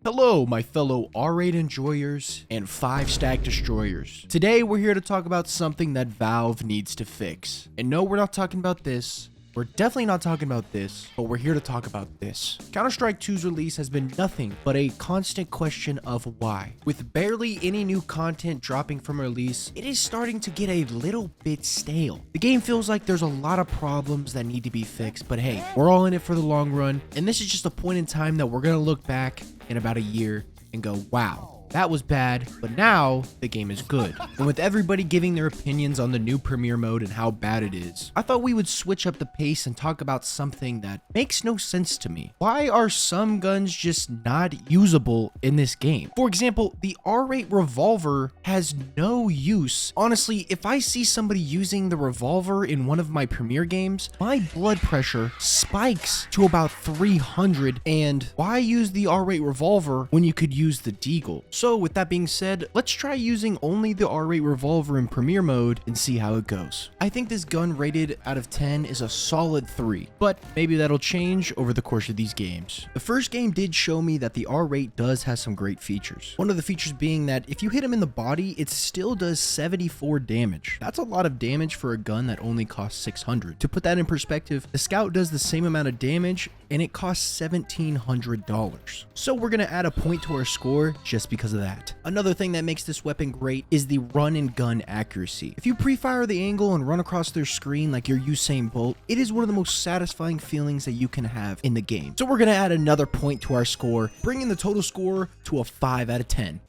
Hello, my fellow R8 enjoyers and 5-stack destroyers. Today, we're here to talk about something that Valve needs to fix. And no, we're not talking about this. We're definitely not talking about this, but we're here to talk about this. Counter-Strike 2's release has been nothing but a constant question of why. With barely any new content dropping from release, it is starting to get a little bit stale. The game feels like there's a lot of problems that need to be fixed, but hey, we're all in it for the long run, and this is just a point in time that we're gonna look back in about a year and go, wow, that was bad, but now the game is good. And with everybody giving their opinions on the new premiere mode and how bad it is, I thought we would switch up the pace and talk about something that makes no sense to me. Why are some guns just not usable in this game? For example, the R8 Revolver has no use. Honestly, if I see somebody using the Revolver in one of my premiere games, my blood pressure spikes to about 300. And why use the R8 Revolver when you could use the Deagle? So with that being said, let's try using only the R8 Revolver in premiere mode and see how it goes. I think this gun rated out of 10 is a solid 3, but maybe that'll change over the course of these games. The first game did show me that the R8 does have some great features. One of the features being that if you hit him in the body, it still does 74 damage. That's a lot of damage for a gun that only costs 600. To put that in perspective, the Scout does the same amount of damage and it costs $1,700. So we're gonna add a point to our score just because of that. Another thing that makes this weapon great is the run and gun accuracy. If you pre-fire the angle and run across their screen like you're Usain Bolt, it is one of the most satisfying feelings that you can have in the game. So we're gonna add another point to our score, bringing the total score to a 5 out of 10.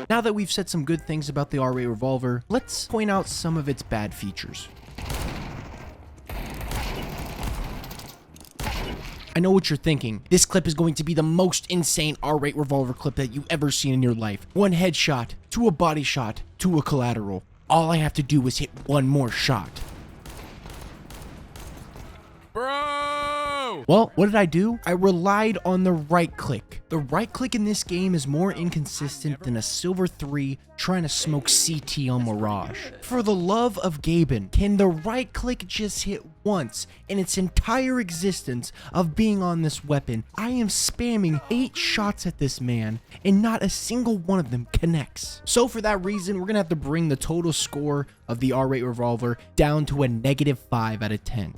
Now that we've said some good things about the R8 Revolver, let's point out some of its bad features. I know what you're thinking. This clip is going to be the most insane R8 Revolver clip that you've ever seen in your life. One headshot, to a body shot, to a collateral. All I have to do is hit one more shot. Bro! Well, what did I do? I relied on the right click. The right click in this game is more inconsistent than a Silver 3 trying to smoke CT on Mirage. For the love of Gaben, can the right click just hit once in its entire existence of being on this weapon? I am spamming 8 shots at this man and not a single one of them connects. So for that reason, we're gonna have to bring the total score of the R8 Revolver down to a -5 out of 10.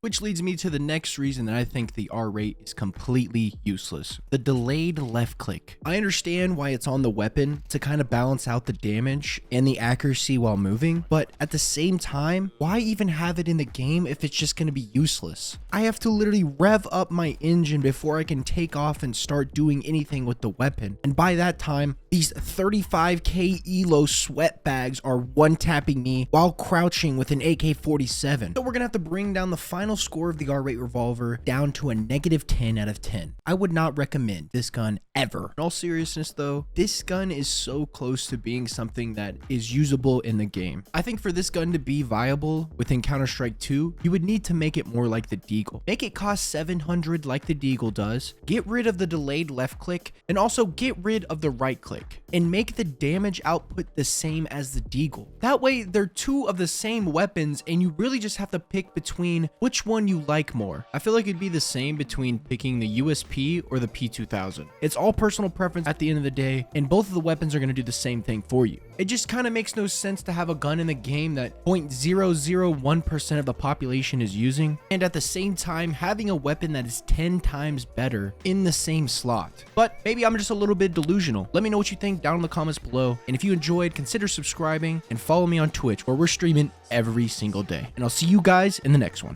Which leads me to the next reason that I think the R8 is completely useless. The delayed left click. I understand why it's on the weapon to kind of balance out the damage and the accuracy while moving, but at the same time, why even have it in the game if it's just going to be useless? I have to literally rev up my engine before I can take off and start doing anything with the weapon. And by that time, these 35k elo sweat bags are one-tapping me while crouching with an AK-47. So we're going to have to bring down the final score of the R8 Revolver down to a -10 out of 10. I would not recommend this gun ever. In all seriousness though, this gun is so close to being something that is usable in the game. I think for this gun to be viable within Counter-Strike 2, you would need to make it more like the Deagle. Make it cost 700 like the Deagle does, get rid of the delayed left click, and also get rid of the right click, and make the damage output the same as the Deagle. That way, they're two of the same weapons, and you really just have to pick between which one you like more. I feel like it'd be the same between picking the USP or the P2000. It's all personal preference at the end of the day, and both of the weapons are going to do the same thing for you. It just kind of makes no sense to have a gun in the game that 0.001% of the population is using, and at the same time having a weapon that is 10 times better in the same slot. But maybe I'm just a little bit delusional. Let me know what you think down in the comments below, and if you enjoyed, consider subscribing and follow me on Twitch where we're streaming every single day. And I'll see you guys in the next one.